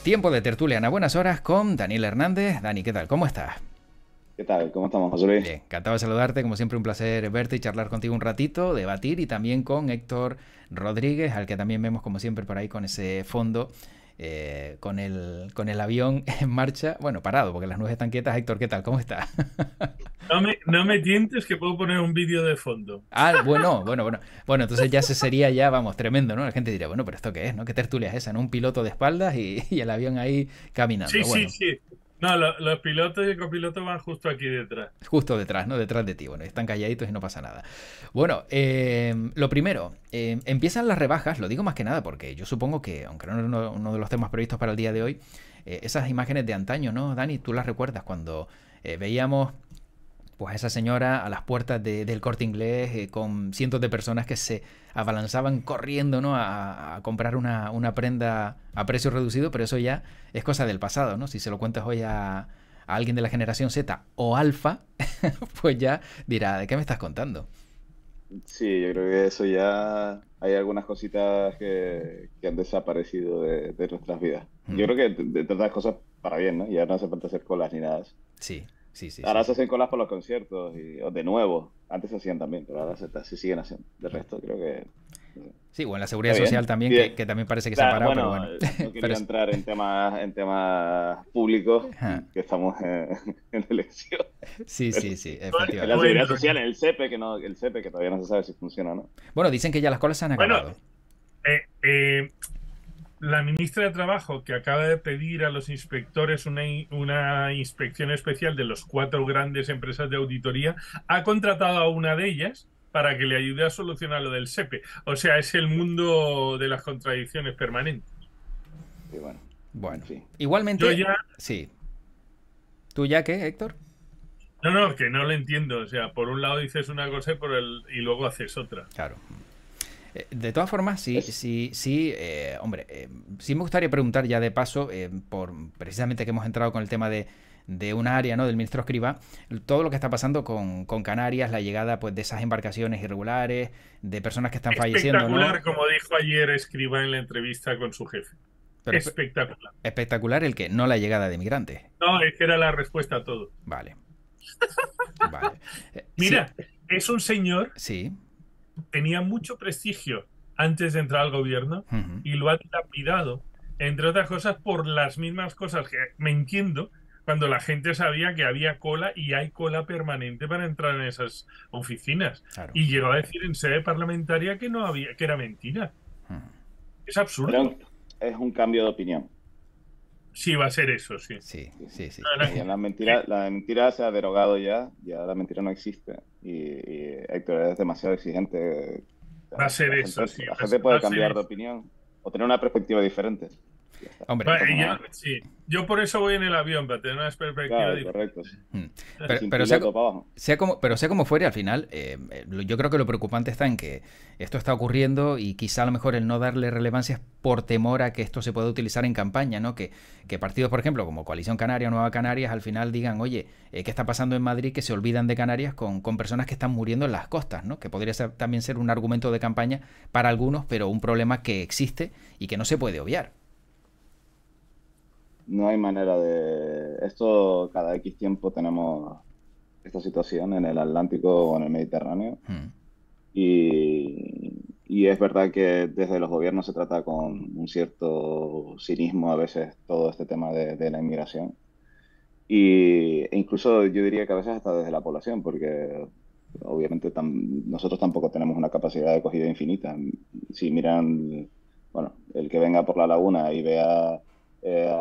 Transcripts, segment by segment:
Tiempo de tertulia a buenas horas con Daniel Hernández. Dani, ¿qué tal? ¿Cómo estás? ¿Qué tal? ¿Cómo estamos, José Luis? Bien, encantado de saludarte. Como siempre, un placer verte y charlar contigo un ratito, debatir y también con Héctor Rodríguez, al que también vemos como siempre por ahí con ese fondo, con el avión en marcha. Bueno, parado, porque las nubes están quietas. Héctor, ¿qué tal? ¿Cómo estás? No me tientes que puedo poner un vídeo de fondo. Ah, bueno. Bueno, entonces ya se sería ya, vamos, tremendo, ¿no? La gente diría, bueno, pero ¿esto qué es, no? ¿Qué tertulia es esa, no? Un piloto de espaldas y el avión ahí Sí, caminando. sí, Bueno, sí. No, los pilotos y el copiloto van justo aquí detrás. justo detrás, ¿no? Detrás de ti. Bueno, están calladitos y no pasa nada. Bueno, lo primero, empiezan las rebajas, lo digo más que nada porque yo supongo que, aunque no es uno de los temas previstos para el día de hoy, esas imágenes de antaño, ¿no, Dani? Tú las recuerdas cuando veíamos pues a esa señora a las puertas del Corte Inglés con cientos de personas que se abalanzaban corriendo, ¿no? a comprar una prenda a precio reducido, pero eso ya es cosa del pasado, ¿no? Si se lo cuentas hoy a alguien de la generación Z o Alfa, pues ya dirá, ¿de qué me estás contando? Sí, yo creo que eso ya hay algunas cositas que han desaparecido de nuestras vidas. Yo Mm, creo que de todas las cosas para bien, ¿no? Ya no hace falta hacer colas ni nada de eso. sí, sí, sí, sí, Ahora se sí. hacen colas por los conciertos o de nuevo. Antes se hacían también, pero ahora se siguen haciendo. De resto, creo que Sí, o en la seguridad está social bien. también, Bien. que también parece que se ha parado, pero Bueno, bueno. no Pero quería entrar en temas públicos, ajá, que estamos en elección. sí, Pero sí, sí, en la Bueno, seguridad social, en el CEPE, el CEPE, que todavía no se sabe si funciona o no. bueno, dicen que ya las colas se han bueno, acabado. eh, eh, la ministra de Trabajo, que acaba de pedir a los inspectores una inspección especial de los 4 grandes empresas de auditoría, ha contratado a una de ellas para que le ayude a solucionar lo del SEPE. O sea, es el mundo de las contradicciones permanentes. Y bueno, en Bueno, fin. Yo igualmente, ya, sí. ¿Tú ya qué, Héctor? no, que no lo entiendo. O sea, por un lado dices una cosa y luego haces otra. Claro. De todas formas, sí, Es, sí, sí, hombre, sí me gustaría preguntar ya de paso, por precisamente que hemos entrado con el tema de un área, ¿no? Del ministro Escrivá, todo lo que está pasando con Canarias, la llegada pues de esas embarcaciones irregulares, de personas que están falleciendo, ¿no? Espectacular, como dijo ayer Escrivá en la entrevista con su jefe. Pero Espectacular. espectacular el que, no la llegada de migrantes. No, es que era la respuesta a todo. Vale, vale. Sí, Mira, es un señor, sí. tenía mucho prestigio antes de entrar al gobierno Ujú. y lo ha dilapidado, entre otras cosas, por las mismas cosas que me entiendo cuando la gente sabía que había cola y hay cola permanente para entrar en esas oficinas. Claro. Y llegó a decir en sede parlamentaria que no había, que era mentira. Ujú. Es era absurdo. es un cambio de opinión. Sí, va a ser eso, sí. Sí, Sí, sí. sí, sí. No, no, La mentira se ha derogado ya la mentira no existe. Y Héctor, es demasiado exigente. va a ser eso, sí. La Va gente va puede a ser cambiar de eso. opinión o tener una perspectiva diferente. Ya está, Hombre, no pasa Yo, nada. sí. Yo por eso voy en el avión, para tener una perspectiva Claro, diferente. correcto. Sí. mm, Y pero, sin pero sea, piloto para abajo. sea como fuere, al final, yo creo que lo preocupante está en que esto está ocurriendo y quizá a lo mejor el no darle relevancia es por temor a que esto se pueda utilizar en campaña, ¿no? Que partidos, por ejemplo, como Coalición Canaria o Nueva Canarias, al final digan, oye, ¿qué está pasando en Madrid? Que se olvidan de Canarias con personas que están muriendo en las costas, ¿no? Que podría también ser un argumento de campaña para algunos, pero un problema que existe y que no se puede obviar. No hay manera de... Esto, cada X tiempo tenemos esta situación en el Atlántico o en el Mediterráneo. Mm, Y es verdad que desde los gobiernos se trata con un cierto cinismo a veces todo este tema de la inmigración. E incluso yo diría que a veces hasta desde la población, porque obviamente nosotros tampoco tenemos una capacidad de acogida infinita. Si miran, bueno, el que venga por la laguna y vea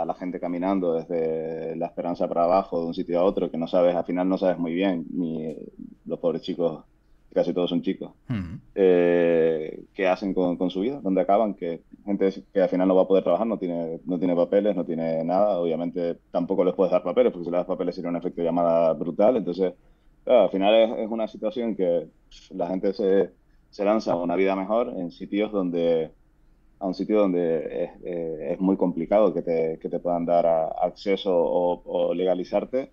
a la gente caminando desde La Esperanza para abajo, de un sitio a otro, que no sabes, al final no sabes muy bien, ni los pobres chicos, casi todos son chicos, mm, qué hacen con su vida, dónde acaban, que gente que al final no va a poder trabajar, no tiene papeles, no tiene nada, obviamente tampoco les puedes dar papeles, porque si le das papeles sería un efecto de llamada brutal, entonces, claro, al final es una situación que la gente se lanza a una vida mejor en sitios donde, a un sitio donde es muy complicado que te puedan dar acceso o legalizarte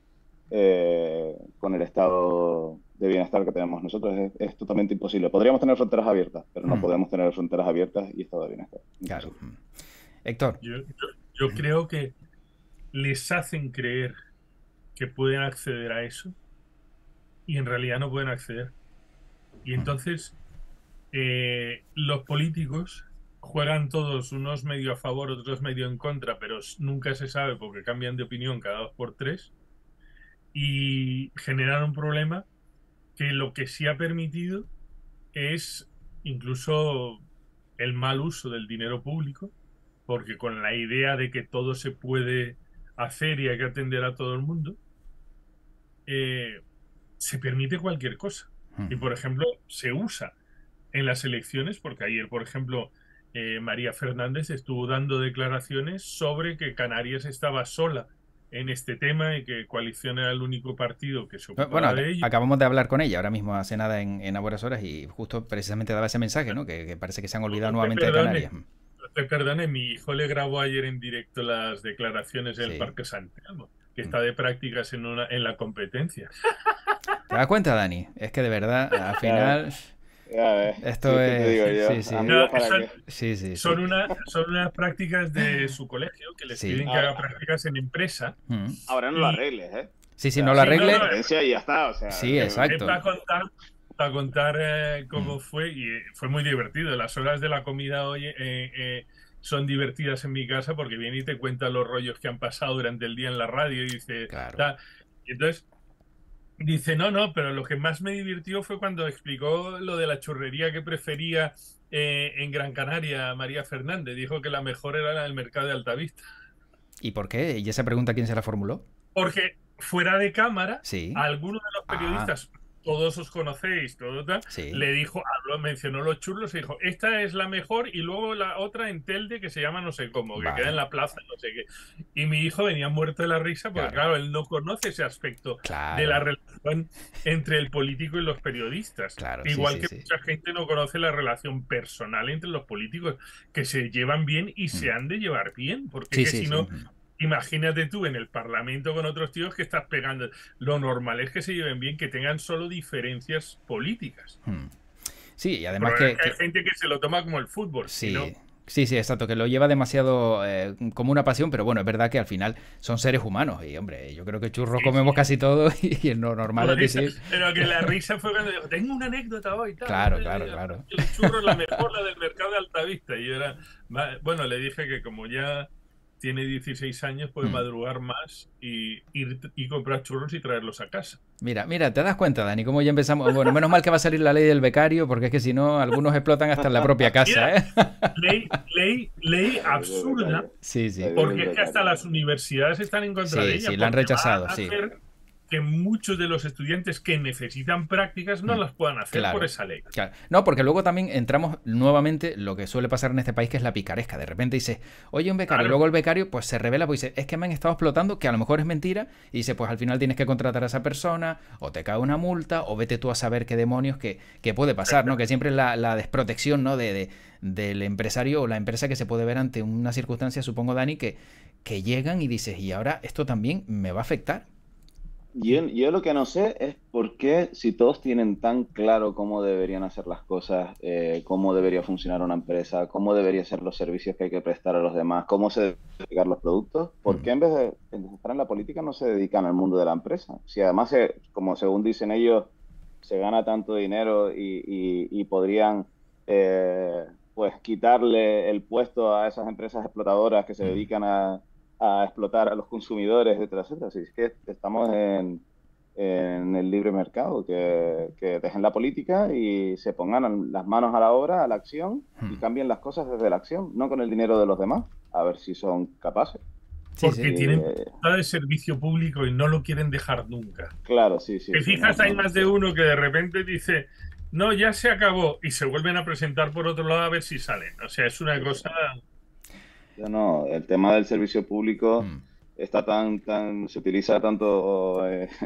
con el estado de bienestar que tenemos nosotros. Es totalmente imposible. Podríamos tener fronteras abiertas, pero no mm, podemos tener fronteras abiertas y estado de bienestar. claro. Imposible. Héctor, Yo Yo creo que les hacen creer que pueden acceder a eso y en realidad no pueden acceder. Y entonces los políticos juegan todos, unos medio a favor, otros medio en contra, pero nunca se sabe porque cambian de opinión cada 2 por 3 y generan un problema que lo que sí ha permitido es incluso el mal uso del dinero público, porque con la idea de que todo se puede hacer y hay que atender a todo el mundo, se permite cualquier cosa. Y, por ejemplo, se usa en las elecciones, porque ayer, por ejemplo, María Fernández estuvo dando declaraciones sobre que Canarias estaba sola en este tema y que Coalición era el único partido que se ocupaba de ello. Acabamos de hablar con ella ahora mismo hace nada en A Buenas Horas y justo precisamente daba ese mensaje, ¿no? Que parece que se han olvidado nuevamente de Canarias. Te perdone, mi hijo le grabó ayer en directo las declaraciones del Parque Santiago, que está de prácticas en la competencia. ¿Te das cuenta, Dani? Es que de verdad, al final... Esto es... Son unas prácticas de su colegio que les piden que haga prácticas en empresa. Ahora no lo arregles, ¿eh? Sí, no lo arregles. Y ya está, o sea, sí, exacto. Para contar cómo fue, y fue muy divertido. Las horas de la comida hoy son divertidas en mi casa porque viene y te cuenta los rollos que han pasado durante el día en la radio y dice... Claro. Y entonces... Dice, no, pero lo que más me divirtió fue cuando explicó lo de la churrería que prefería en Gran Canaria María Fernández. Dijo que la mejor era la del mercado de Altavista. ¿Y por qué? ¿Y esa pregunta quién se la formuló? Porque fuera de cámara, sí. algunos de los periodistas, todos os conocéis, le dijo, mencionó los churros y dijo, esta es la mejor y luego la otra en Telde que se llama no sé cómo, que queda en la plaza, no sé qué. Y mi hijo venía muerto de la risa porque claro él no conoce ese aspecto de la relación entre el político y los periodistas. Igual que mucha gente no conoce la relación personal entre los políticos, que se llevan bien y se han de llevar bien, porque si no... Imagínate tú en el Parlamento con otros tíos que estás pegando. Lo normal es que se lleven bien, que tengan solo diferencias políticas. Sí, y además hay gente que se lo toma como el fútbol. Sí, ¿no? sí, exacto, que lo lleva demasiado como una pasión, pero bueno, es verdad que al final son seres humanos y, hombre, yo creo que churros comemos casi todo y lo normal es decir... Pero que la risa fue cuando dijo, tengo una anécdota hoy. Claro. El churro es la mejor, la del mercado de Altavista. Y yo era... Bueno, le dije que como ya... tiene 16 años, puede madrugar más y comprar churros y traerlos a casa. Mira, te das cuenta, Dani, cómo ya empezamos. Bueno, menos mal que va a salir la ley del becario, porque es que si no, algunos explotan hasta en la propia casa. Ley absurda. Sí. Porque es que hasta las universidades están en contra de ella. Sí, la han rechazado, Que muchos de los estudiantes que necesitan prácticas no las puedan hacer por esa ley. Claro. No, porque luego también entramos nuevamente lo que suele pasar en este país, que es la picaresca. De repente dice, oye, un becario, y luego el becario pues se revela, pues dice, es que me han estado explotando, que a lo mejor es mentira, y dice, pues al final tienes que contratar a esa persona, o te cae una multa, o vete tú a saber qué demonios que puede pasar, ¿no? Que siempre es la desprotección, ¿no? Del empresario o la empresa que se puede ver ante una circunstancia, supongo, Dani, que llegan y dices, y ahora esto también me va a afectar. Yo lo que no sé es por qué, si todos tienen tan claro cómo deberían hacer las cosas, cómo debería funcionar una empresa, cómo deberían ser los servicios que hay que prestar a los demás, cómo se deben entregar los productos, ¿por qué en vez de estar en la política no se dedican al mundo de la empresa? Si además, como según dicen ellos, se gana tanto dinero y podrían pues quitarle el puesto a esas empresas explotadoras que se dedican a explotar a los consumidores, etcétera. Así es que estamos en el libre mercado, que dejen la política y se pongan las manos a la obra, a la acción, y cambien las cosas desde la acción, no con el dinero de los demás, a ver si son capaces. Porque tienen de servicio público y no lo quieren dejar nunca. Claro, sí. Te fijas, hay más de uno que de repente dice, no, ya se acabó, y se vuelven a presentar por otro lado a ver si salen. O sea, es una cosa... No, el tema del servicio público está se utiliza tanto, yo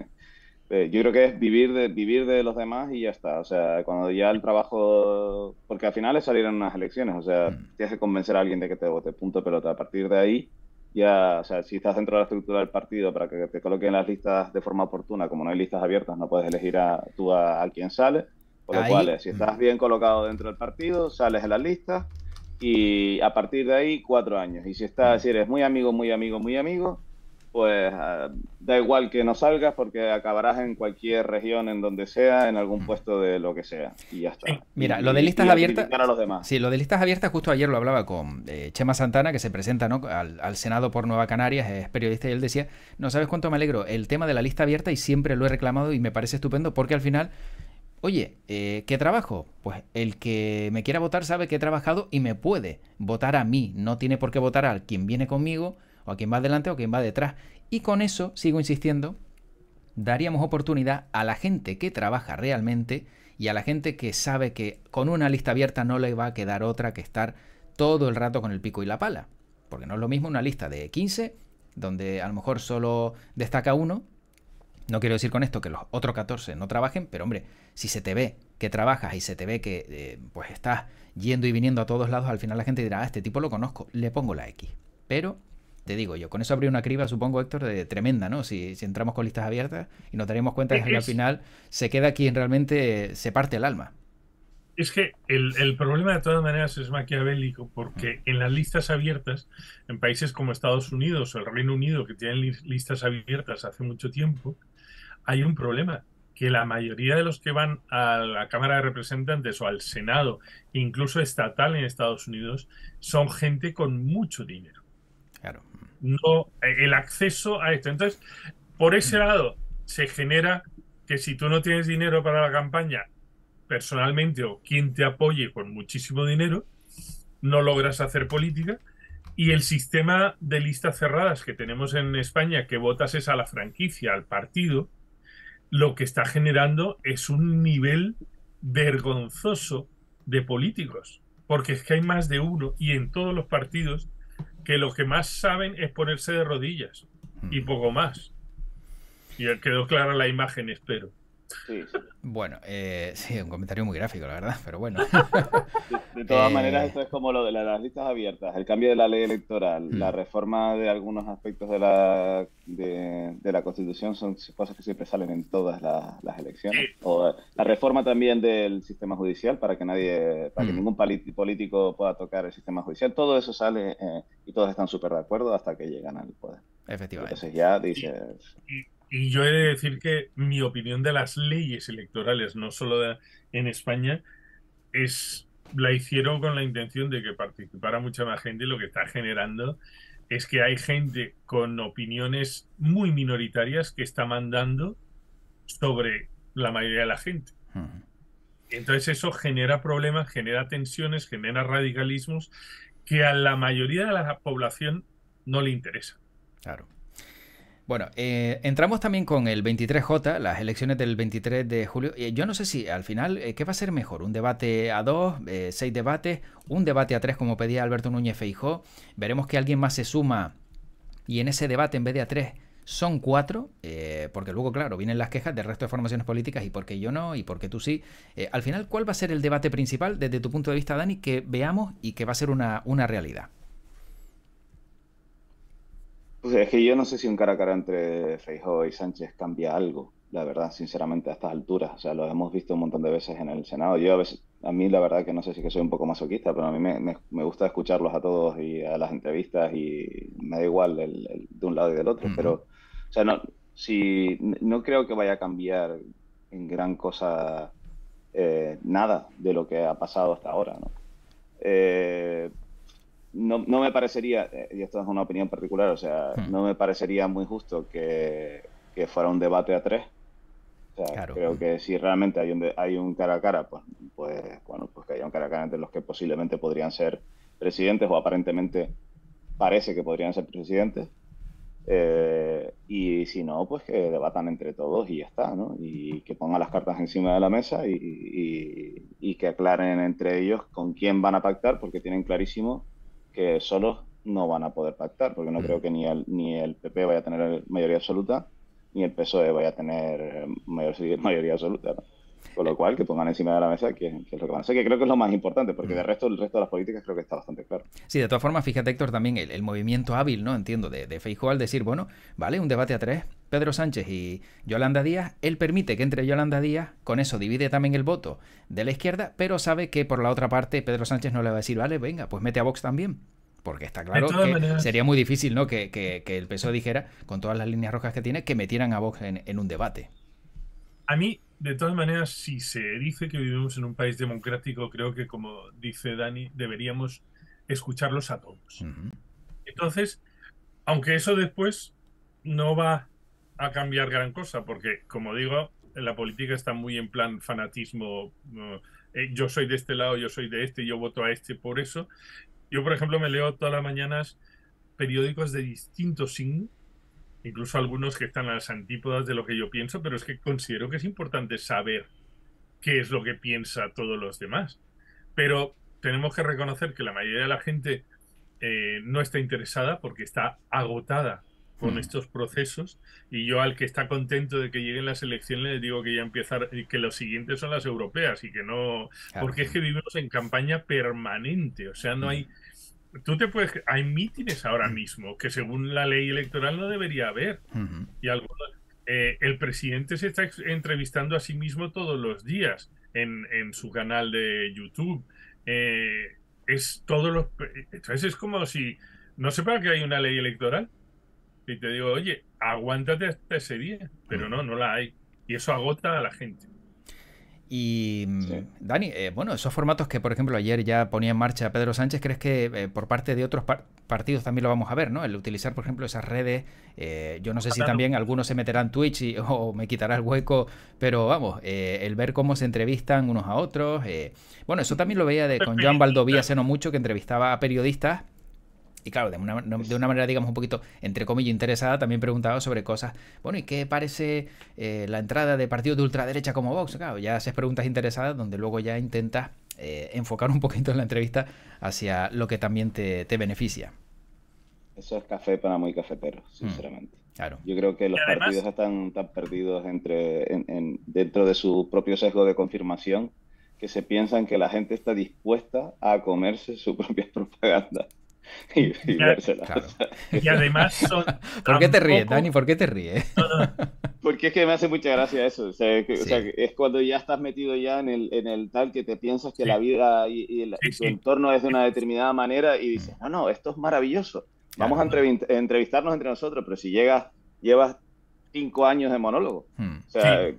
creo que es vivir de los demás y ya está. O sea, cuando ya el trabajo, porque al final es salir en unas elecciones, o sea, tienes que convencer a alguien de que te vote, punto pelota. A partir de ahí, ya, o sea, si estás dentro de la estructura del partido para que te coloquen las listas de forma oportuna, como no hay listas abiertas, no puedes elegir a quién sale, por lo cual, si estás bien colocado dentro del partido, sales en las listas. y a partir de ahí 4 años. Y si eres muy amigo, muy amigo, muy amigo, pues da igual que no salgas porque acabarás en cualquier región, en donde sea, en algún puesto de lo que sea. Y ya está. Mira, lo de listas a abiertas. criticar a los demás. Sí, lo de listas abiertas, justo ayer lo hablaba con Chema Santana, que se presenta, ¿no?, al Senado por Nueva Canarias, es periodista, y él decía: no sabes cuánto me alegro el tema de la lista abierta, y siempre lo he reclamado y me parece estupendo porque al final, oye, ¿qué trabajo? Pues el que me quiera votar sabe que he trabajado y me puede votar a mí, no tiene por qué votar a quien viene conmigo, o a quien va adelante o a quien va detrás. Y con eso, sigo insistiendo, daríamos oportunidad a la gente que trabaja realmente y a la gente que sabe que con una lista abierta no le va a quedar otra que estar todo el rato con el pico y la pala. Porque no es lo mismo una lista de 15, donde a lo mejor solo destaca uno. No quiero decir con esto que los otros 14 no trabajen, pero hombre, si se te ve que trabajas y se te ve que pues estás yendo y viniendo a todos lados, al final la gente dirá: este tipo lo conozco, le pongo la X. Pero te digo yo, con eso habría una criba, supongo, Héctor, tremenda, ¿no? Si entramos con listas abiertas, y nos daríamos cuenta de que al final se queda quien realmente se parte el alma. Es que el problema de todas maneras es maquiavélico, porque en las listas abiertas, en países como Estados Unidos o el Reino Unido, que tienen listas abiertas hace mucho tiempo, hay un problema, que la mayoría de los que van a la Cámara de Representantes o al Senado, incluso estatal en Estados Unidos, son gente con mucho dinero. Claro. No, el acceso a esto. Entonces, por ese lado, se genera que si tú no tienes dinero para la campaña, personalmente, o quien te apoye con muchísimo dinero, no logras hacer política. Y el sistema de listas cerradas que tenemos en España, que votas es a la franquicia, al partido, lo que está generando es un nivel vergonzoso de políticos. Porque es que hay más de uno, y en todos los partidos, que lo que más saben es ponerse de rodillas y poco más. Y quedó clara la imagen, espero. Sí, sí. Bueno, sí, un comentario muy gráfico, la verdad, pero bueno. De todas maneras, esto es como lo de las listas abiertas, el cambio de la ley electoral, la reforma de algunos aspectos de la Constitución son cosas que siempre salen en todas las elecciones. Sí. O la reforma también del sistema judicial para que ningún político pueda tocar el sistema judicial. Todo eso sale y todos están súper de acuerdo hasta que llegan al poder. Efectivamente. Entonces ya dices... Y yo he de decir que mi opinión de las leyes electorales, no solo en España, la hicieron con la intención de que participara mucha más gente, y lo que está generando es que hay gente con opiniones muy minoritarias que está mandando sobre la mayoría de la gente. Entonces eso genera problemas, genera tensiones, genera radicalismos que a la mayoría de la población no le interesa. Claro. Bueno, entramos también con el 23J, las elecciones del 23 de julio. Yo no sé si al final, ¿qué va a ser mejor? ¿Un debate a 2, 6 debates? ¿Un debate a 3 como pedía Alberto Núñez Feijóo? Veremos que alguien más se suma y en ese debate en vez de a 3 son 4, porque luego, claro, vienen las quejas del resto de formaciones políticas y por qué yo no y por qué tú sí. Al final, ¿cuál va a ser el debate principal desde tu punto de vista, Dani, que veamos y que va a ser una realidad? Pues es que yo no sé si un cara a cara entre Feijóo y Sánchez cambia algo, la verdad, sinceramente, a estas alturas. O sea, lo hemos visto un montón de veces en el Senado. A mí la verdad que no sé si que soy un poco masoquista, pero a mí me gusta escucharlos a todos y a las entrevistas y me da igual de un lado y del otro. Pero, o sea, no creo que vaya a cambiar en gran cosa nada de lo que ha pasado hasta ahora, ¿no? No me parecería, y esto es una opinión particular, o sea, no me parecería muy justo que fuera un debate a 3. O sea, Claro. Creo que si realmente hay un cara a cara, pues que haya un cara a cara entre los que posiblemente podrían ser presidentes o aparentemente parece que podrían ser presidentes. Y si no, pues que debatan entre todos y ya está, ¿no? Y que pongan las cartas encima de la mesa y que aclaren entre ellos con quién van a pactar, porque tienen clarísimo que solos no van a poder pactar, porque no creo que ni el PP vaya a tener mayoría absoluta, ni el PSOE vaya a tener mayoría absoluta, ¿no? Con lo cual, que pongan encima de la mesa qué es lo que van a hacer, que creo que es lo más importante, porque el resto de las políticas creo que está bastante claro. Sí, de todas formas, fíjate, Héctor, también el movimiento hábil, ¿no? Entiendo, de Feijóo al decir, bueno, vale, un debate a 3, Pedro Sánchez y Yolanda Díaz, él permite que entre Yolanda Díaz, con eso divide también el voto de la izquierda, pero sabe que por la otra parte Pedro Sánchez no le va a decir, vale, venga, pues mete a Vox también. Porque está claro que maneras, sería muy difícil, ¿no? Que el PSOE dijera, con todas las líneas rojas que tiene, que metieran a Vox en un debate. a mí, de todas maneras, si se dice que vivimos en un país democrático, creo que, como dice Dani, deberíamos escucharlos a todos. Entonces, aunque eso después no va a cambiar gran cosa, porque, como digo, la política está muy en plan fanatismo. Yo soy de este lado, yo soy de este, yo voto a este por eso. Yo, por ejemplo, me leo todas las mañanas periódicos de distintos signos, incluso algunos que están a las antípodas de lo que yo pienso, pero es que considero que es importante saber qué es lo que piensa todos los demás. Pero tenemos que reconocer que la mayoría de la gente no está interesada porque está agotada con estos procesos, y yo al que está contento de que lleguen las elecciones le digo que ya empiezan, que los siguientes son las europeas y que no, Claro. porque es que vivimos en campaña permanente, o sea, no hay, tú te puedes, hay mítines ahora mismo que según la ley electoral no debería haber, y algunos, el presidente se está entrevistando a sí mismo todos los días en su canal de YouTube. Es todos los, entonces es como si no sepa que hay una ley electoral y te digo, oye, aguántate hasta ese día, pero no la hay, y eso agota a la gente. Y Sí. Dani, bueno, esos formatos que por ejemplo ayer ya ponía en marcha Pedro Sánchez, ¿crees que por parte de otros partidos también lo vamos a ver, ¿no? El utilizar, por ejemplo, esas redes, yo no sé si también algunos se meterán en Twitch o me quitará el hueco, pero vamos, el ver cómo se entrevistan unos a otros, bueno, eso también lo veía con Joan Baldovía hace no mucho, que entrevistaba a periodistas. Y claro, de una manera, digamos, un poquito, entre comillas, interesada, también preguntaba sobre cosas. Bueno, ¿y qué parece la entrada de partidos de ultraderecha como Vox? Claro, ya haces preguntas interesadas donde luego ya intentas enfocar un poquito en la entrevista hacia lo que también te beneficia. Eso es café para muy cafeteros, sinceramente. Claro. Yo creo que los partidos están tan perdidos dentro de su propio sesgo de confirmación que se piensan que la gente está dispuesta a comerse su propia propaganda. Y vérsela. Claro. Y además son... ¿Por qué te ríes, Dani? ¿Por qué te ríes? Porque es que me hace mucha gracia eso. O sea, es cuando ya estás metido ya en el tal que te piensas que la vida y tu entorno es de una determinada manera y dices, no, esto es maravilloso. Vamos a entrevistarnos entre nosotros, pero si llevas 5 años de monólogo. O sea, a ver,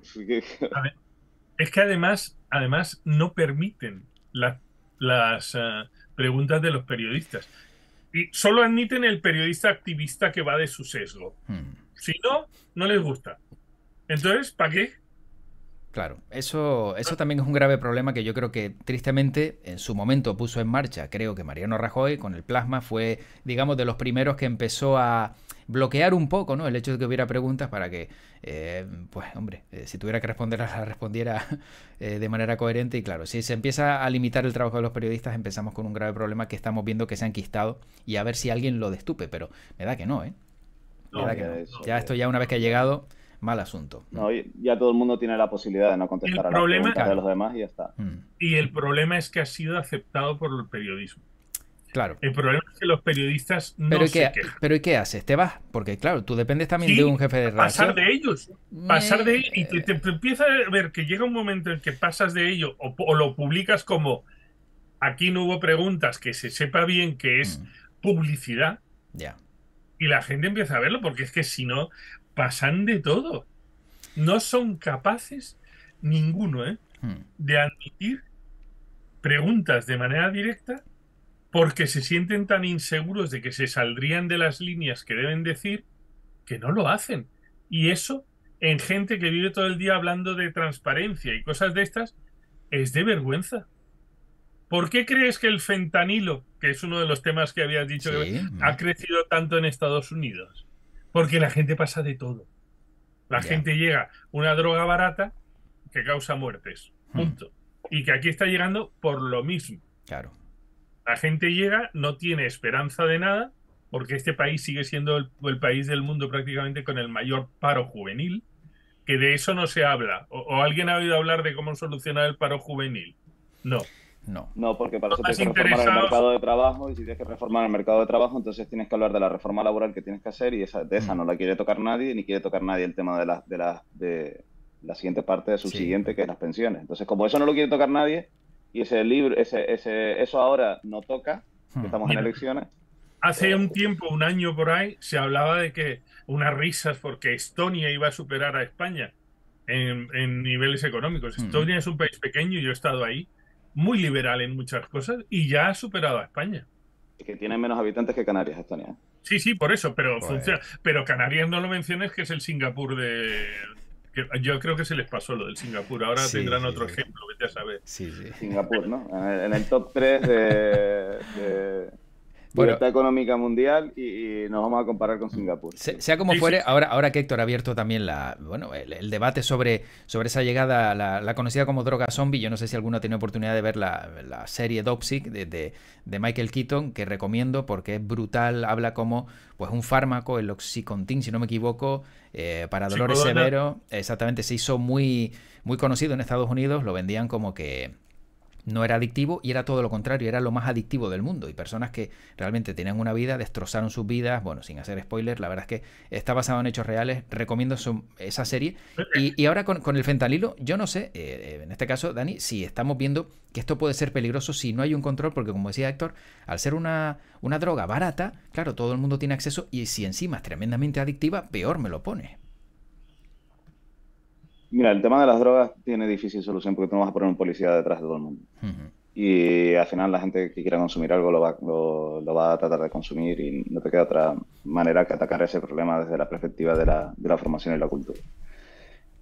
es que además no permiten las preguntas de los periodistas. Y solo admiten el periodista activista que va de su sesgo. Si no, no les gusta. Entonces, ¿para qué? Claro, eso también es un grave problema que yo creo que tristemente en su momento puso en marcha. Creo que Mariano Rajoy con el plasma fue, digamos, de los primeros que empezó a bloquear un poco, ¿no? El hecho de que hubiera preguntas para que, pues, hombre, si tuviera que responder, la respondiera de manera coherente. Y claro, si se empieza a limitar el trabajo de los periodistas, empezamos con un grave problema que estamos viendo que se ha enquistado y a ver si alguien lo destupe, pero me da que no, ¿eh? Me da que no. Ya esto ya una vez que ha llegado... Mal asunto. No, ya todo el mundo tiene la posibilidad de no contestar a las preguntas de los demás y ya está. Y el problema es que ha sido aceptado por el periodismo. Claro. El problema es que los periodistas no se quejan. ¿Pero y qué haces? ¿Te vas? Porque claro, tú dependes también de un jefe de redacción. Pasar de ellos. Y te empieza a ver que llega un momento en que pasas de ello o lo publicas como aquí no hubo preguntas, que se sepa bien que es publicidad. Ya. Y la gente empieza a verlo, porque es que si no... pasan de todo. No son capaces, ninguno, de admitir preguntas de manera directa porque se sienten tan inseguros de que se saldrían de las líneas que deben decir que no lo hacen. Y eso, en gente que vive todo el día hablando de transparencia y cosas de estas, es de vergüenza. ¿Por qué crees que el fentanilo, que es uno de los temas que habías dicho, ha crecido tanto en Estados Unidos? Porque la gente pasa de todo. La gente llega una droga barata que causa muertes. Punto. Y que aquí está llegando por lo mismo. Claro. La gente llega, no tiene esperanza de nada, porque este país sigue siendo el país del mundo prácticamente con el mayor paro juvenil, que de eso no se habla. ¿O alguien ha oído hablar de cómo solucionar el paro juvenil? No. No. No, porque para eso Más tienes que reformar el interesados. mercado de trabajo y si tienes que reformar el mercado de trabajo, entonces tienes que hablar de la reforma laboral que tienes que hacer y de esa Mm. no la quiere tocar nadie ni quiere tocar nadie el tema de la siguiente parte de Sí. subsiguiente que es las pensiones. Entonces, como eso no lo quiere tocar nadie y ese libro, eso ahora no toca, que Mm. estamos en Mira, elecciones, hace pues un tiempo, un año por ahí, se hablaba de que unas risas porque Estonia iba a superar a España en niveles económicos. Mm. Estonia es un país pequeño, yo he estado ahí, muy liberal en muchas cosas y ya ha superado a España. que tiene menos habitantes que Canarias, Estonia. Sí, sí, por eso, pero Pues, funciona. Pero Canarias no lo menciones, que es el Singapur yo creo que se les pasó lo del Singapur. Ahora sí, tendrán sí, otro sí. ejemplo, vete a saber. Sí, sí. Singapur, ¿no? En el top 3 de Bueno, libertad económica mundial y nos vamos a comparar con Singapur. sea como Sí, sí, fuere, sí. ahora que Héctor ha abierto también bueno, el debate sobre esa llegada, la conocida como droga zombie, yo no sé si alguno ha tenido oportunidad de ver la serie Dopsic de Michael Keaton, que recomiendo porque es brutal, habla como pues un fármaco, el Oxycontin, si no me equivoco, para dolores Psicodona. severos, exactamente, se hizo muy, muy conocido en Estados Unidos, lo vendían como que no era adictivo y era todo lo contrario, era lo más adictivo del mundo y personas que realmente tenían una vida, destrozaron sus vidas, bueno, sin hacer spoiler, la verdad es que está basado en hechos reales, recomiendo esa serie y ahora con el fentanilo, yo no sé, en este caso, Dani, si estamos viendo que esto puede ser peligroso si no hay un control, porque como decía Héctor, al ser una droga barata, claro, todo el mundo tiene acceso y si encima es tremendamente adictiva, peor me lo pone. Mira, el tema de las drogas tiene difícil solución porque tú no vas a poner un policía detrás de todo el mundo. Uh -huh. Y al final la gente que quiera consumir algo lo va a tratar de consumir y no te queda otra manera que atacar ese problema desde la perspectiva de la formación y la cultura.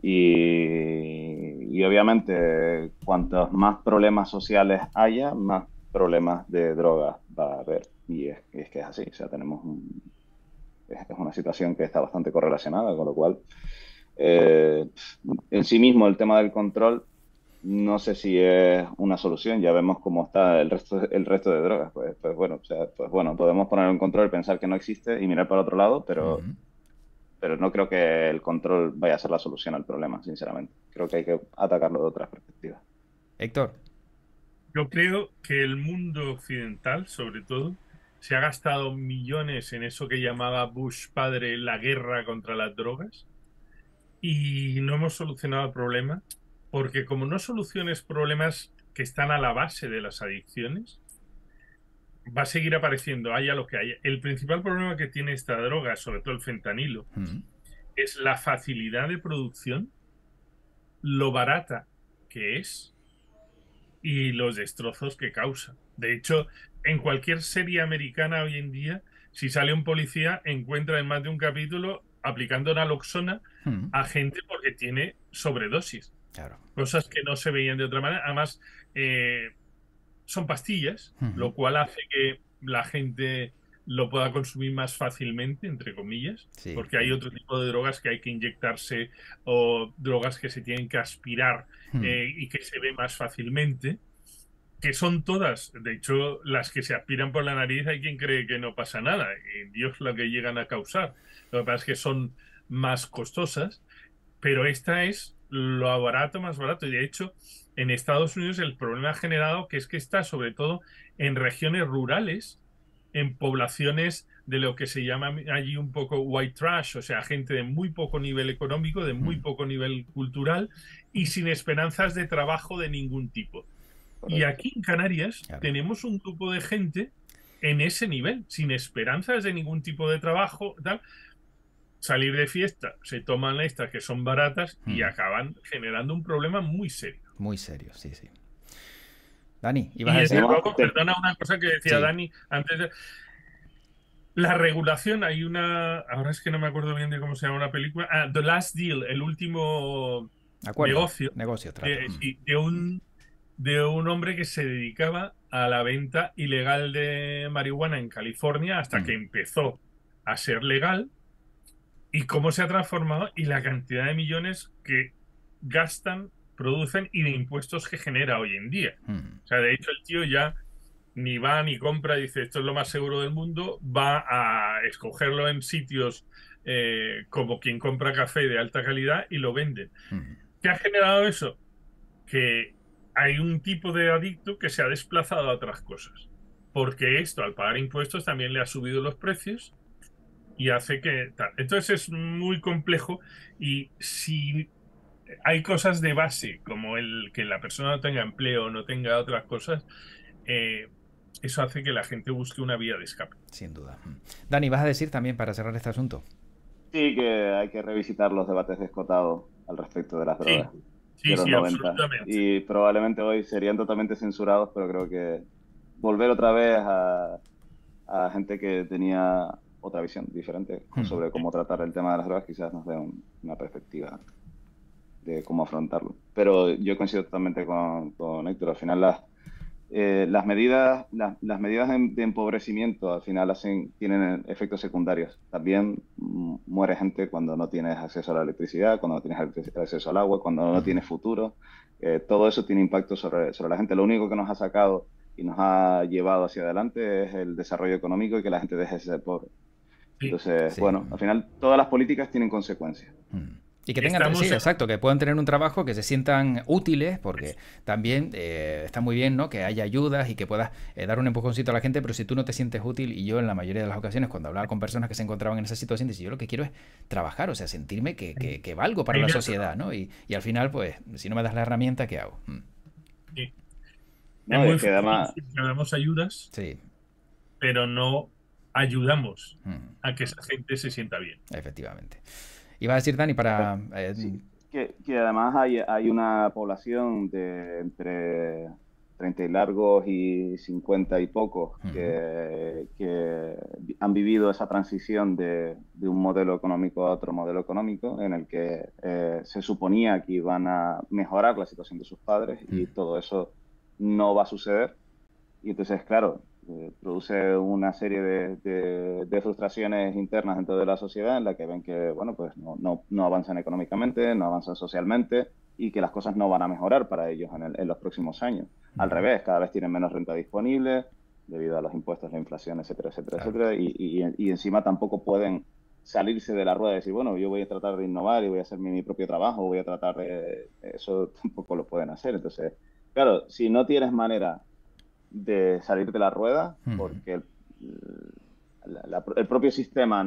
Y obviamente, cuantos más problemas sociales haya, más problemas de drogas va a haber. Y es que es así. O sea, es una situación que está bastante correlacionada, con lo cual, en sí mismo, el tema del control, no sé si es una solución. Ya vemos cómo está el resto de drogas. Pues bueno, o sea, pues bueno, podemos poner un control, pensar que no existe y mirar para otro lado, Uh -huh. pero no creo que el control vaya a ser la solución al problema, sinceramente. Creo que hay que atacarlo de otras perspectivas. Héctor. Yo creo que el mundo occidental, sobre todo, se ha gastado millones en eso que llamaba Bush padre la guerra contra las drogas y no hemos solucionado el problema porque como no soluciones problemas que están a la base de las adicciones, va a seguir apareciendo, haya lo que haya. El principal problema que tiene esta droga, sobre todo el fentanilo, es la facilidad de producción, lo barata que es y los destrozos que causa. De hecho, en cualquier serie americana hoy en día, si sale un policía, encuentra en más de un capítulo aplicando naloxona a gente porque tiene sobredosis. Claro. Cosas que no se veían de otra manera. Además, son pastillas, lo cual hace que la gente lo pueda consumir más fácilmente, entre comillas, Sí. porque hay otro tipo de drogas que hay que inyectarse o drogas que se tienen que aspirar y que se ve más fácilmente, que son todas, de hecho, las que se aspiran por la nariz hay quien cree que no pasa nada, y Dios lo que llegan a causar. Lo que pasa es que son más costosas, pero esta es lo barato, más barato, y de hecho en Estados Unidos el problema generado que es que está sobre todo en regiones rurales, en poblaciones de lo que se llama allí un poco white trash, o sea, gente de muy poco nivel económico, de muy poco nivel cultural y sin esperanzas de trabajo de ningún tipo. Correcto. Y aquí en Canarias Claro. tenemos un grupo de gente en ese nivel, sin esperanzas de ningún tipo de trabajo, tal. Salir de fiesta, se toman estas que son baratas y acaban generando un problema muy serio. Muy serio, sí, sí. Dani, Y ibas a desde decir. luego, perdona una cosa que decía Sí. Dani antes de... La regulación, hay una... Ahora es que no me acuerdo bien de cómo se llama una película. The Last Deal, el último Acuerdo. negocio Trato. de un hombre que se dedicaba a la venta ilegal de marihuana en California hasta que empezó a ser legal. Y cómo se ha transformado y la cantidad de millones que gastan, producen y de impuestos que genera hoy en día. O sea, de hecho, el tío ya ni va ni compra, dice esto es lo más seguro del mundo, va a escogerlo en sitios como quien compra café de alta calidad y lo vende. ¿Qué ha generado eso? Que hay un tipo de adicto que se ha desplazado a otras cosas. Porque esto, al pagar impuestos, también le ha subido los precios y hace que tal. Entonces es muy complejo, y si hay cosas de base, como el que la persona no tenga empleo o no tenga otras cosas, eso hace que la gente busque una vía de escape. Sin duda. Dani, ¿vas a decir también para cerrar este asunto? Sí, que hay que revisitar los debates descotados al respecto de las drogas de los Sí, 90. absolutamente. Y probablemente hoy serían totalmente censurados, pero creo que volver otra vez a gente que tenía otra visión diferente sobre cómo tratar el tema de las drogas quizás nos dé una perspectiva de cómo afrontarlo. Pero yo coincido totalmente con Héctor. Al final las medidas de empobrecimiento al final tienen efectos secundarios. También muere gente cuando no tienes acceso a la electricidad, cuando no tienes acceso al agua, cuando no tienes futuro. Todo eso tiene impacto sobre la gente. Lo único que nos ha sacado y nos ha llevado hacia adelante es el desarrollo económico y que la gente deje de ser pobre. Entonces, bueno, al final todas las políticas tienen consecuencias. Y que tengan, sí, exacto, que puedan tener un trabajo, que se sientan útiles, porque también está muy bien, ¿no?, que haya ayudas y que puedas dar un empujoncito a la gente, pero si tú no te sientes útil, y yo en la mayoría de las ocasiones cuando hablaba con personas que se encontraban en esa situación, decía, yo lo que quiero es trabajar, o sea, sentirme que valgo para la sociedad, ¿no? Y al final, pues, si no me das la herramienta, ¿qué hago? Sí. No, es muy es que además... que damos ayudas, sí, pero no ayudamos a que esa gente se sienta bien. Efectivamente. Iba a decir, Dani, para... Sí, que además hay una población de entre 30 y largos y 50 y pocos que han vivido esa transición de un modelo económico a otro modelo económico, en el que se suponía que iban a mejorar la situación de sus padres, y todo eso no va a suceder. Y entonces, claro, produce una serie de frustraciones internas dentro de la sociedad, en la que ven que, bueno, pues no avanzan económicamente, no avanzan socialmente, y que las cosas no van a mejorar para ellos en los próximos años. Al revés, cada vez tienen menos renta disponible debido a los impuestos, la inflación, etcétera, etcétera, etcétera, y encima tampoco pueden salirse de la rueda y decir, bueno, yo voy a tratar de innovar y voy a hacer mi propio trabajo, voy a tratar de... Eso tampoco lo pueden hacer. Entonces, claro, si no tienes manera de salir de la rueda, porque el propio sistema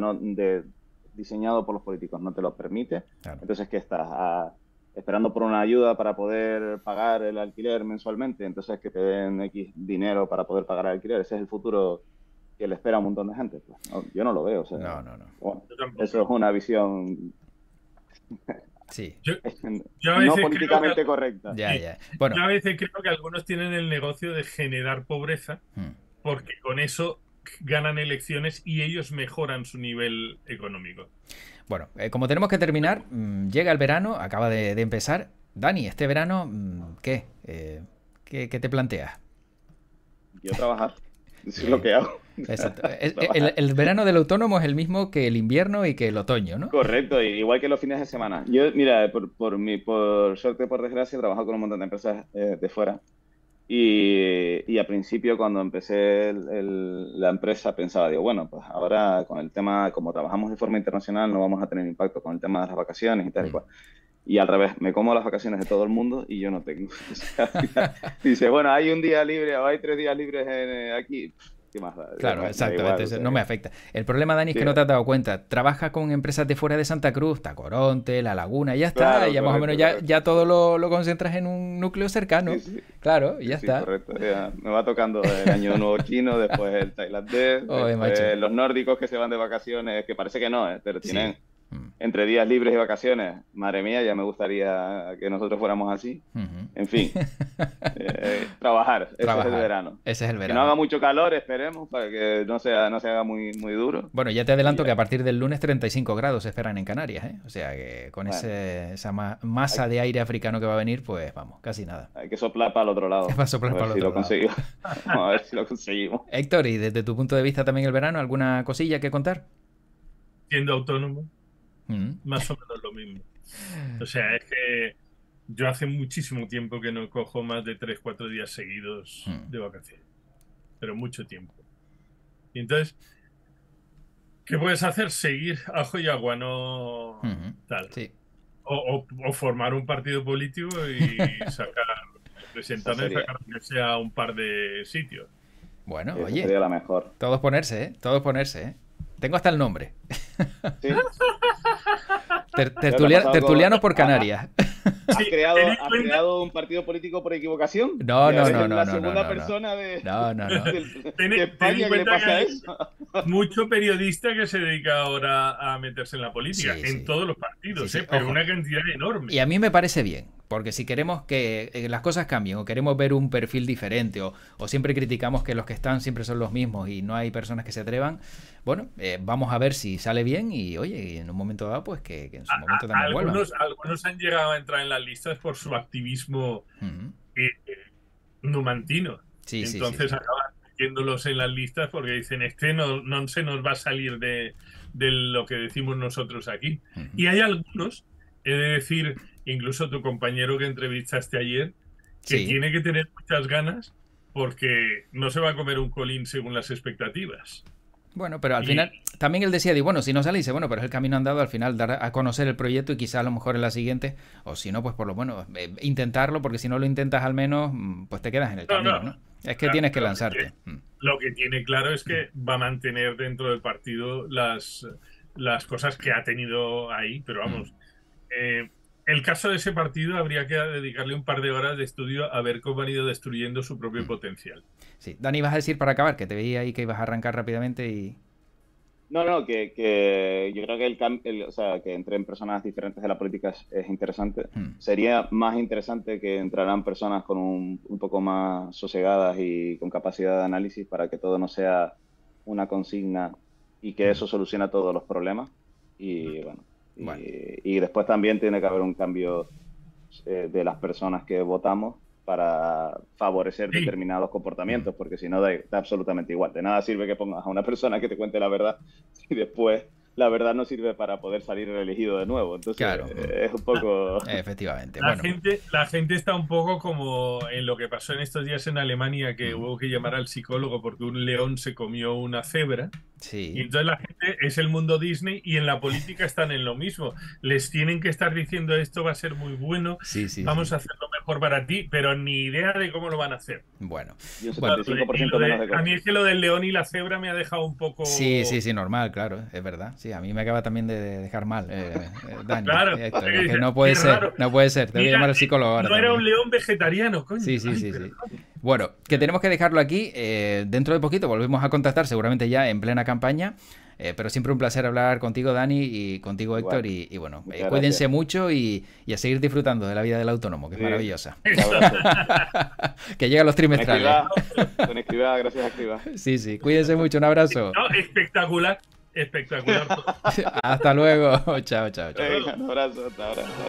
diseñado por los políticos no te lo permite. Claro. Entonces, ¿qué estás? Esperando por una ayuda para poder pagar el alquiler mensualmente, entonces que te den X dinero para poder pagar el alquiler. Ese es el futuro que le espera a un montón de gente. Pues, no, yo no lo veo. O sea, no. Bueno, eso es una visión... Sí. Yo no políticamente correcta. Ya. Bueno. Yo a veces creo que algunos tienen el negocio de generar pobreza, porque con eso ganan elecciones y ellos mejoran su nivel económico. Bueno, como tenemos que terminar, llega el verano, acaba de empezar. Dani, este verano, ¿qué te planteas? Yo trabajar. Eso es lo que hago. Exacto. El verano del autónomo es el mismo que el invierno y que el otoño, ¿no? Correcto, igual que los fines de semana. Yo, mira, por suerte, por desgracia, he trabajado con un montón de empresas de fuera. Y al principio, cuando empecé la empresa, pensaba, digo, bueno, pues ahora con el tema, como trabajamos de forma internacional, no vamos a tener impacto con el tema de las vacaciones y tal y cual. Y al revés, me como las vacaciones de todo el mundo y yo no tengo. O sea, dice, bueno, hay un día libre o hay 3 días libres aquí. ¿Qué más da? Claro, exacto, no me afecta. El problema, Dani, es que no te has dado cuenta. Trabajas con empresas de fuera de Santa Cruz, Tacoronte, La Laguna, ya está. Claro, ya más o menos ya todo lo concentras en un núcleo cercano. Sí. Claro, y ya está. Correcto. Ya me va tocando el año nuevo chino, después el tailandés, después los nórdicos que se van de vacaciones, que parece que no, pero tienen... Entre días libres y vacaciones, madre mía, ya me gustaría que nosotros fuéramos así. En fin, trabajar. Ese es el verano. Ese es el verano. Que no haga mucho calor, esperemos, para que no se haga muy duro. Bueno, ya te adelanto que a partir del lunes 35 grados se esperan en Canarias, ¿eh? O sea que con esa masa de aire africano que va a venir, pues vamos, casi nada. Hay que soplar para el otro lado. Va a soplar para el otro lado. Vamos a ver si lo conseguimos. Héctor, y desde tu punto de vista también el verano, ¿alguna cosilla que contar? Siendo autónomo. Más o menos lo mismo. O sea, es que yo hace muchísimo tiempo que no cojo más de 3-4 días seguidos de vacaciones. Pero mucho tiempo. Y entonces, ¿qué puedes hacer? Seguir ajo y agua, no tal. Sí. O formar un partido político y sacar presentarnos y sacar que sea un par de sitios. Bueno, Esa oye, sería la mejor. todos ponerse, ¿eh? Todos ponerse, ¿eh? Tengo hasta el nombre. Sí. Tertulianos por Canarias. ¿Has Sí, creado un partido político por equivocación? No, no, Eres no, no, la no, segunda no. persona de No. de España que le pasa eso. Mucho periodista que se dedica ahora a meterse en la política, Sí, en sí. todos los partidos, Sí, sí. pero Ojo. una cantidad enorme. Y a mí me parece bien, porque si queremos que las cosas cambien o queremos ver un perfil diferente o siempre criticamos que los que están siempre son los mismos y no hay personas que se atrevan, bueno, vamos a ver si sale bien y oye, en un momento dado, pues que en su momento también vuelvan. Algunos han llegado a entrar en las listas por su activismo numantino. Sí, Entonces sí. acaban metiéndolos en las listas porque dicen, no se nos va a salir de lo que decimos nosotros aquí. Y hay algunos, he de decir, incluso tu compañero que entrevistaste ayer, que Sí. tiene que tener muchas ganas porque no se va a comer un colín según las expectativas. Bueno, pero al final también él decía, bueno, si no sale, dice, bueno, pero es el camino andado al final dar a conocer el proyecto y quizás a lo mejor en la siguiente, o si no, pues por lo bueno, intentarlo, porque si no lo intentas al menos, pues te quedas en el camino, ¿no? Es que tienes que lanzarte. Lo que tiene claro es que va a mantener dentro del partido las cosas que ha tenido ahí, pero vamos, el caso de ese partido habría que dedicarle un par de horas de estudio a ver cómo han ido destruyendo su propio potencial. Sí, Dani, ibas a decir para acabar, que te veía ahí que ibas a arrancar rápidamente y... No, que yo creo que o sea, que entren personas diferentes de la política es interesante. Sería más interesante que entraran personas con un poco más sosegadas y con capacidad de análisis para que todo no sea una consigna y que eso soluciona todos los problemas. Y bueno, y después también tiene que haber un cambio de las personas que votamos para favorecer determinados comportamientos, porque si no da absolutamente igual. De nada sirve que pongas a una persona que te cuente la verdad si después la verdad no sirve para poder salir reelegido de nuevo. Entonces, claro, es un poco... Efectivamente. La gente está un poco como en lo que pasó en estos días en Alemania, que hubo que llamar al psicólogo porque un león se comió una cebra. Sí. Y entonces la gente es el mundo Disney y en la política están en lo mismo. Les tienen que estar diciendo esto va a ser muy bueno, vamos a hacerlo mejor para ti, pero ni idea de cómo lo van a hacer. Bueno. Y un 75% menos de cosas. A mí es que lo del león y la cebra me ha dejado un poco... Sí, normal, claro, es verdad. Sí, a mí me acaba también de dejar mal, Dani. Claro, que no puede ser, no puede ser. Te voy a llamar al psicólogo ahora. No era un león vegetariano, coño. Sí. Bueno, que tenemos que dejarlo aquí. Dentro de poquito volvemos a contactar, seguramente ya en plena campaña. Pero siempre un placer hablar contigo, Dani, y contigo, Héctor. Y bueno, cuídense mucho y a seguir disfrutando de la vida del autónomo, que es maravillosa. Que llegan los trimestrales. Con Escribá, gracias a Escribá. Sí, cuídense mucho, un abrazo. No, espectacular. Hasta luego. Chao. Venga, un abrazo, hasta ahora.